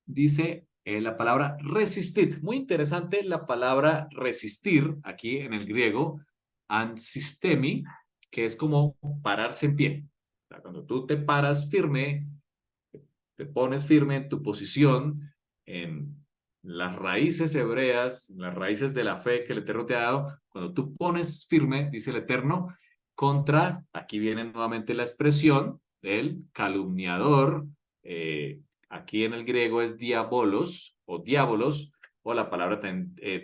dice la palabra resistir. Muy interesante la palabra resistir aquí en el griego, ansistemi, que es como pararse en pie. O sea, cuando tú te paras firme, te pones firme en tu posición, en las raíces hebreas, en las raíces de la fe que el Eterno te ha dado, cuando tú pones firme, dice el Eterno, contra, aquí viene nuevamente la expresión del calumniador, aquí en el griego es diabolos o diabolos, o la palabra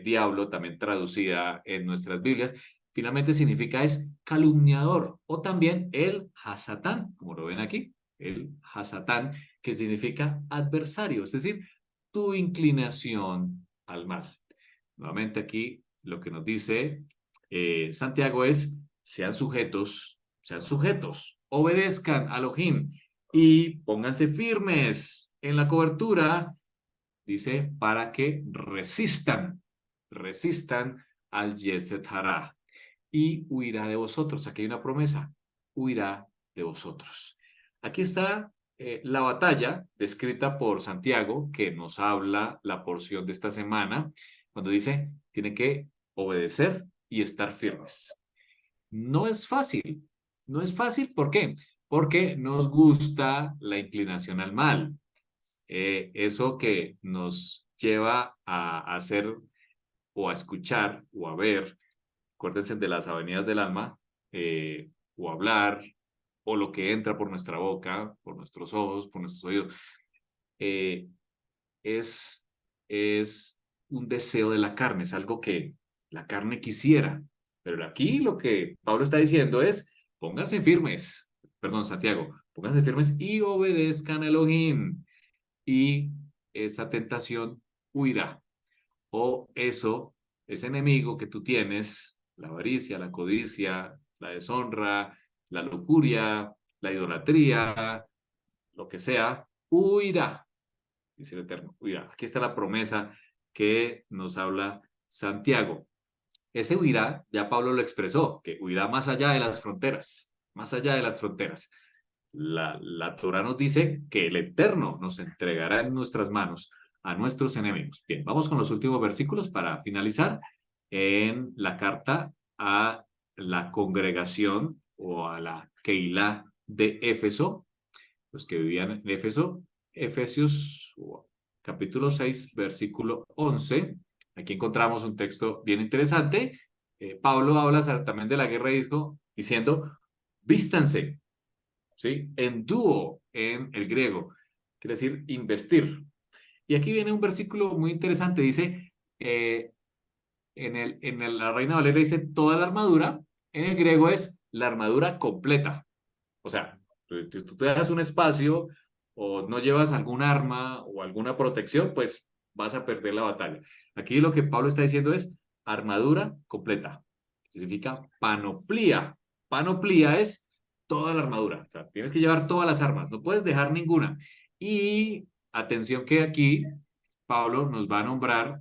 diablo también traducida en nuestras Biblias, finalmente significa es calumniador, o también el hasatán, como lo ven aquí, el hasatán, que significa adversario, es decir, tu inclinación al mal. Nuevamente aquí lo que nos dice Santiago es, sean sujetos, obedezcan a Elohim y pónganse firmes en la cobertura, dice, para que resistan al Yeset Hará y huirá de vosotros. Aquí hay una promesa, huirá de vosotros. Aquí está la batalla descrita por Santiago, que nos habla la porción de esta semana, cuando dice, tiene que obedecer y estar firmes. No es fácil, no es fácil, ¿por qué? Porque nos gusta la inclinación al mal. Eso que nos lleva a hacer o a escuchar o a ver, acuérdense de las avenidas del alma, o hablar, o lo que entra por nuestra boca, por nuestros ojos, por nuestros oídos, eh, es, es un deseo de la carne, es algo que la carne quisiera. Pero aquí lo que Pablo está diciendo es, pónganse firmes, perdón, Santiago, pónganse firmes y obedezcan a Elohim, y esa tentación huirá. O eso, ese enemigo que tú tienes, la avaricia, la codicia, la deshonra, la lujuria, la idolatría, lo que sea, huirá, dice el Eterno, huirá. Aquí está la promesa que nos habla Santiago. Ese huirá, ya Pablo lo expresó, que huirá más allá de las fronteras, más allá de las fronteras. La Torah nos dice que el Eterno nos entregará en nuestras manos a nuestros enemigos. Bien, vamos con los últimos versículos para finalizar en la carta a la congregación o a la Keilah de Éfeso, los que vivían en Éfeso, Efesios capítulo 6, versículo 11. Aquí encontramos un texto bien interesante. Pablo habla también de la guerra y dijo, diciendo, vístanse, ¿sí? En dúo en el griego, quiere decir investir. Y aquí viene un versículo muy interesante, dice, la Reina Valera dice toda la armadura, en el griego es la armadura completa. O sea, tú te das un espacio o no llevas algún arma o alguna protección, pues vas a perder la batalla. Aquí lo que Pablo está diciendo es armadura completa. Significa panoplía. Panoplía es toda la armadura. O sea, tienes que llevar todas las armas, no puedes dejar ninguna. Y atención que aquí Pablo nos va a nombrar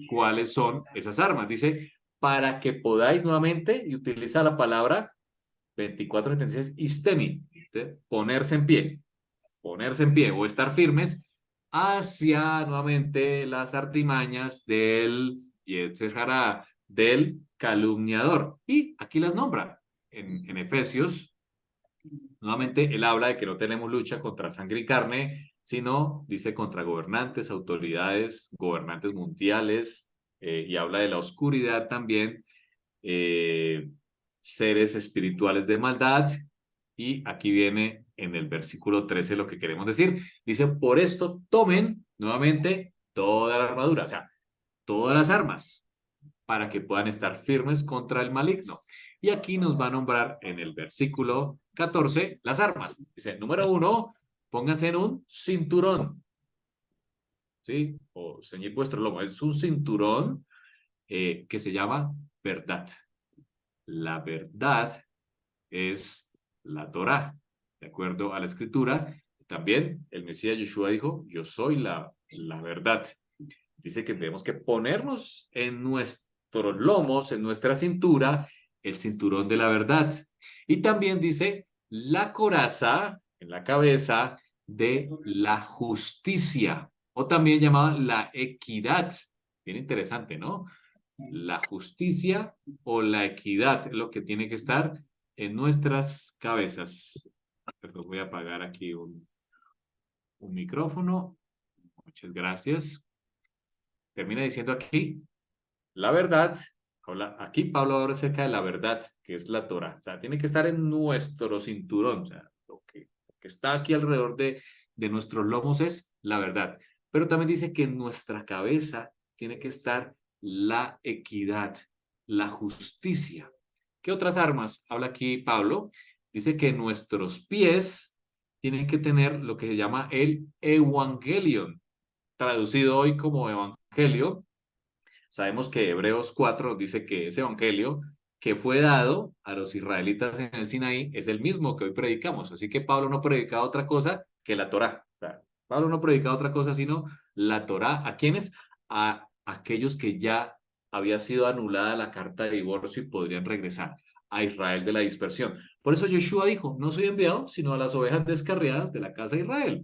cuáles son esas armas. Dice, para que podáis nuevamente, y utiliza la palabra 24:36, istemi, ¿sí? Ponerse en pie o estar firmes hacia nuevamente las artimañas del Yetzer Hará, del calumniador. Y aquí las nombra. En Efesios, nuevamente él habla de que no tenemos lucha contra sangre y carne, sino dice contra gobernantes, autoridades, gobernantes mundiales, y habla de la oscuridad también, eh, seres espirituales de maldad. Y aquí viene en el versículo 13 lo que queremos decir. Dice, por esto tomen nuevamente toda la armadura, o sea, todas las armas, para que puedan estar firmes contra el maligno. Y aquí nos va a nombrar en el versículo 14 las armas. Dice, número 1, pónganse en un cinturón, ¿sí? O ceñid vuestro lomo. Es un cinturón que se llama verdad. La verdad es la Torá, de acuerdo a la escritura. También el Mesías Yeshua dijo, yo soy la verdad. Dice que tenemos que ponernos en nuestros lomos, en nuestra cintura, el cinturón de la verdad. Y también dice la coraza en la cabeza de la justicia, o también llamada la equidad. Bien interesante, ¿no? La justicia o la equidad es lo que tiene que estar en nuestras cabezas. Perdón, voy a apagar aquí un micrófono. Muchas gracias. Termina diciendo aquí, la verdad, aquí Pablo habla acerca de la verdad, que es la Torah. O sea, tiene que estar en nuestro cinturón. O sea, lo que está aquí alrededor de nuestros lomos es la verdad. Pero también dice que en nuestra cabeza tiene que estar la equidad, la justicia. ¿Qué otras armas habla aquí Pablo? Dice que nuestros pies tienen que tener lo que se llama el evangelion, traducido hoy como evangelio. Sabemos que Hebreos 4 nos dice que ese evangelio que fue dado a los israelitas en el Sinaí es el mismo que hoy predicamos. Así que Pablo no predicaba otra cosa que la Torá. O sea, Pablo no predicaba otra cosa sino la Torá. ¿A quiénes? A aquellos que ya había sido anulada la carta de divorcio y podrían regresar a Israel de la dispersión. Por eso Yeshua dijo, no soy enviado sino a las ovejas descarriadas de la casa de Israel.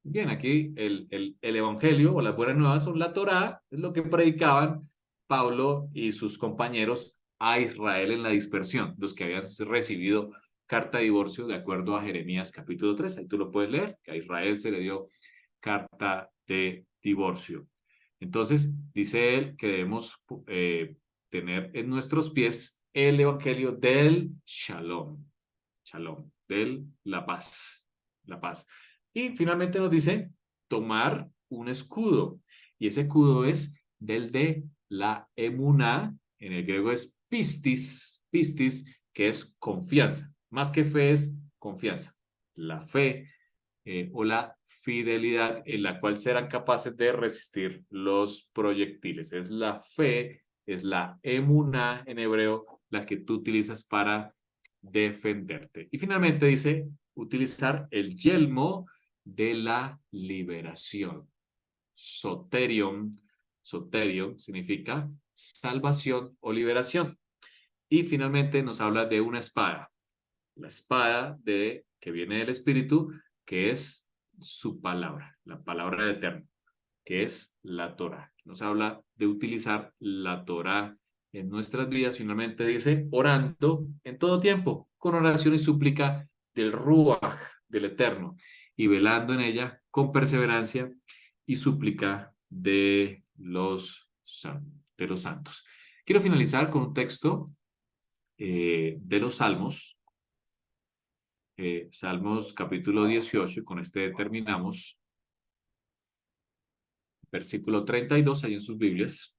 Bien, aquí el evangelio o las buenas nuevas son la Torá, es lo que predicaban Pablo y sus compañeros a Israel en la dispersión, los que habían recibido carta de divorcio de acuerdo a Jeremías capítulo 3. Ahí tú lo puedes leer, que a Israel se le dio carta de divorcio. Entonces, dice él que debemos tener en nuestros pies el evangelio del shalom, shalom, del la paz, la paz. Y finalmente nos dice tomar un escudo, y ese escudo es del de la emuná, en el griego es pistis, pistis, que es confianza. Más que fe es confianza. La fe o la fidelidad en la cual serán capaces de resistir los proyectiles. Es la fe, es la emuná en hebreo, la que tú utilizas para defenderte. Y finalmente dice utilizar el yelmo de la liberación. Soterion, soterion significa salvación o liberación. Y finalmente nos habla de una espada, la espada que viene del Espíritu, que es su palabra, la palabra de Eterno, que es la Torah. Nos habla de utilizar la Torah en nuestras vidas. Finalmente dice, orando en todo tiempo, con oración y súplica del Ruach, del Eterno, y velando en ella con perseverancia y súplica de los santos. Quiero finalizar con un texto de los Salmos, Salmos capítulo 18, con este terminamos, versículo 32, ahí en sus Biblias,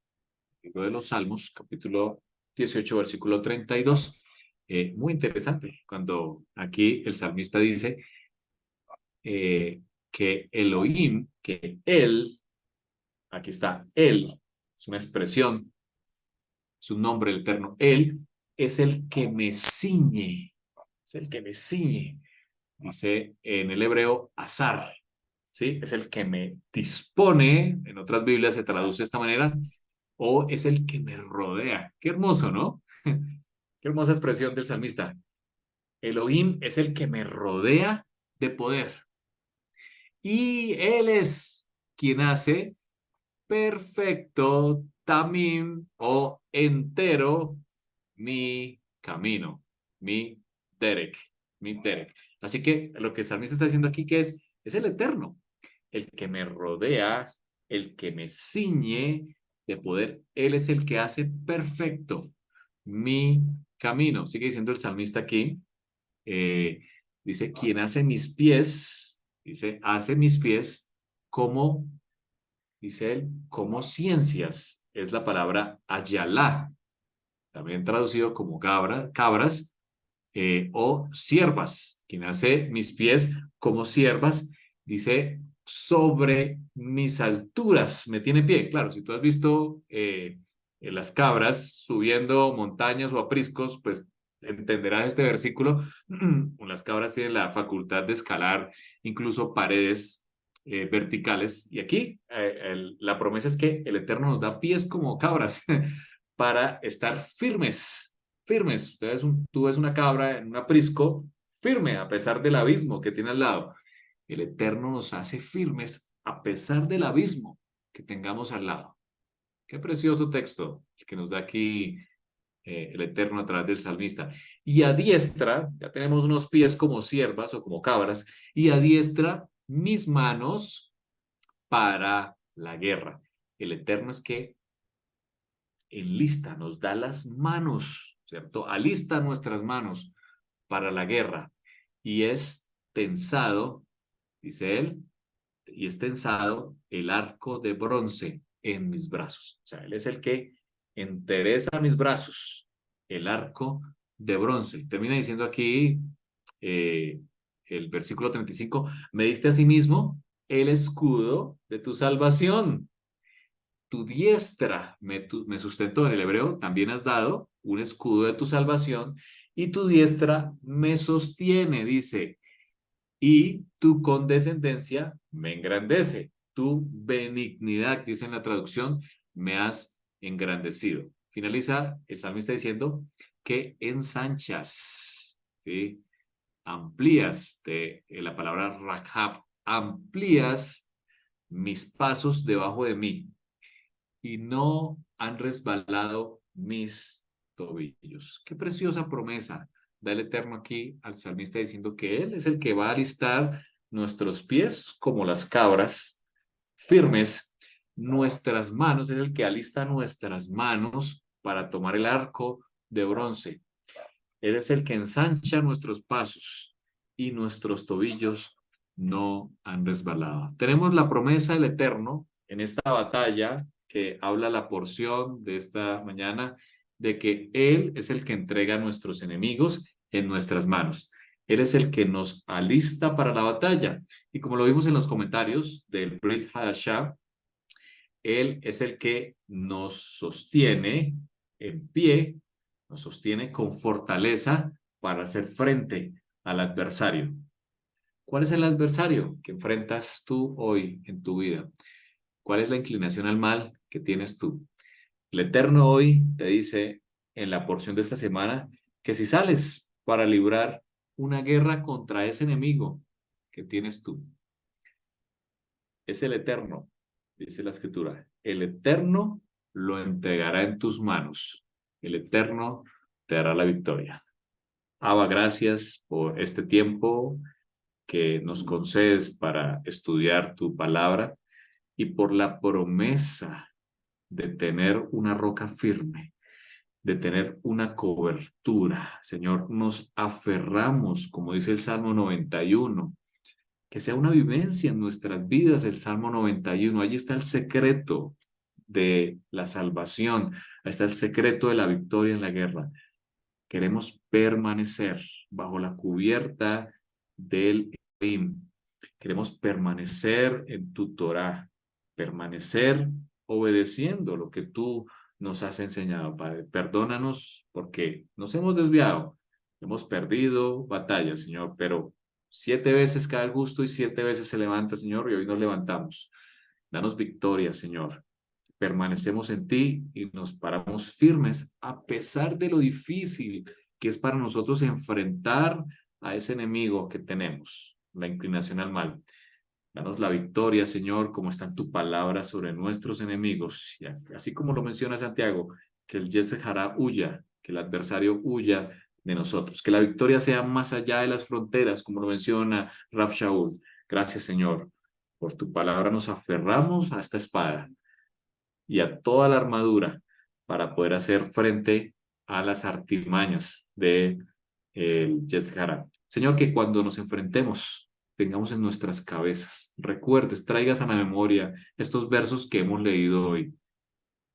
libro de los Salmos, capítulo 18, versículo 32. Muy interesante, cuando aquí el salmista dice que Elohim, que él, aquí está, él, es una expresión, es un nombre el eterno, él es el que me ciñe, es el que me ciñe, dice en el hebreo azar, ¿sí? Es el que me dispone, en otras Biblias se traduce de esta manera, o es el que me rodea. Qué hermoso, ¿no? Qué hermosa expresión del salmista. Elohim es el que me rodea de poder. Y él es quien hace perfecto tamim o entero mi camino, mi derek, mi derek. Así que lo que el salmista está diciendo aquí que es el eterno, el que me rodea, el que me ciñe de poder. Él es el que hace perfecto mi camino. Sigue diciendo el salmista aquí. eh, Dice, quien hace mis pies, dice, hace mis pies como, dice él, como ciencias. Es la palabra ayalá, también traducido como cabras o siervas. Quien hace mis pies como siervas, dice, sobre mis alturas me tiene pie. Claro, si tú has visto las cabras subiendo montañas o apriscos, pues entenderás este versículo. Las cabras tienen la facultad de escalar incluso paredes verticales. Y aquí la promesa es que el Eterno nos da pies como cabras para estar firmes, firmes. Tú ves una cabra en un aprisco, firme a pesar del abismo que tiene al lado. El Eterno nos hace firmes a pesar del abismo que tengamos al lado. Qué precioso texto el que nos da aquí el Eterno a través del salmista. Y adiestra, ya tenemos unos pies como siervas o como cabras, y adiestra mis manos para la guerra. El Eterno es que enlista, nos da las manos, ¿cierto? Alista nuestras manos para la guerra. Y es tensado, dice él, y es tensado el arco de bronce en mis brazos. O sea, él es el que entereza mis brazos, el arco de bronce. Termina diciendo aquí eh, el versículo 35, me diste a sí mismo el escudo de tu salvación. Tu diestra me sustentó. En el hebreo también has dado un escudo de tu salvación y tu diestra me sostiene, dice, y tu condescendencia me engrandece. Tu benignidad, dice en la traducción, me has engrandecido. Finaliza el salmista diciendo que ensanchas, ¿sí? Amplías, la palabra rakhab, amplías mis pasos debajo de mí y no han resbalado mis tobillos. Qué preciosa promesa da el Eterno aquí al salmista diciendo que Él es el que va a alistar nuestros pies como las cabras firmes, nuestras manos, es el que alista nuestras manos para tomar el arco de bronce. Él es el que ensancha nuestros pasos y nuestros tobillos no han resbalado. Tenemos la promesa del Eterno en esta batalla que habla la porción de esta mañana de que Él es el que entrega a nuestros enemigos en nuestras manos. Él es el que nos alista para la batalla. Y como lo vimos en los comentarios del Brit Hadashah, Él es el que nos sostiene en pie, nos sostiene con fortaleza para hacer frente al adversario. ¿Cuál es el adversario que enfrentas tú hoy en tu vida? ¿Cuál es la inclinación al mal que tienes tú? El Eterno hoy te dice en la porción de esta semana que si sales para librar una guerra contra ese enemigo que tienes tú, es el Eterno, dice la Escritura. El Eterno lo entregará en tus manos. El Eterno te dará la victoria. Abba, gracias por este tiempo que nos concedes para estudiar tu palabra y por la promesa de tener una roca firme, de tener una cobertura. Señor, nos aferramos, como dice el Salmo 91, que sea una vivencia en nuestras vidas el Salmo 91. Allí está el secreto de la salvación, ahí está el secreto de la victoria en la guerra. Queremos permanecer bajo la cubierta del Elohim. Queremos permanecer en tu Torah, permanecer obedeciendo lo que tú nos has enseñado, Padre. Perdónanos porque nos hemos desviado, hemos perdido batallas, Señor, pero 7 veces cae el justo y 7 veces se levanta, Señor, y hoy nos levantamos. Danos victoria, Señor. Permanecemos en ti y nos paramos firmes a pesar de lo difícil que es para nosotros enfrentar a ese enemigo que tenemos, la inclinación al mal. Danos la victoria, Señor, como está en tu palabra sobre nuestros enemigos. Y así como lo menciona Santiago, que el Yetzirah huya, que el adversario huya de nosotros. Que la victoria sea más allá de las fronteras, como lo menciona Raf Shaul. Gracias, Señor. Por tu palabra nos aferramos a esta espada y a toda la armadura para poder hacer frente a las artimañas de Yetzirah. Señor, que cuando nos enfrentemos tengamos en nuestras cabezas, recuerdes, traigas a la memoria estos versos que hemos leído hoy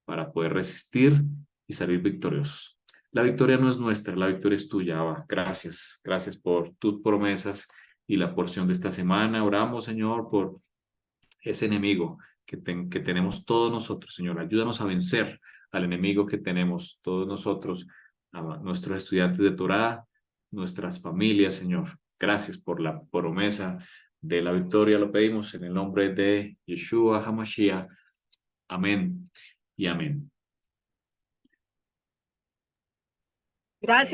para poder resistir y salir victoriosos. La victoria no es nuestra, la victoria es tuya, Abba. Gracias, gracias por tus promesas y la porción de esta semana. Oramos, Señor, por ese enemigo que tenemos todos nosotros, Señor. Ayúdanos a vencer al enemigo que tenemos todos nosotros, a nuestros estudiantes de Torá, nuestras familias, Señor. Gracias por la promesa de la victoria. Lo pedimos en el nombre de Yeshua HaMashiach. Amén y amén. Gracias.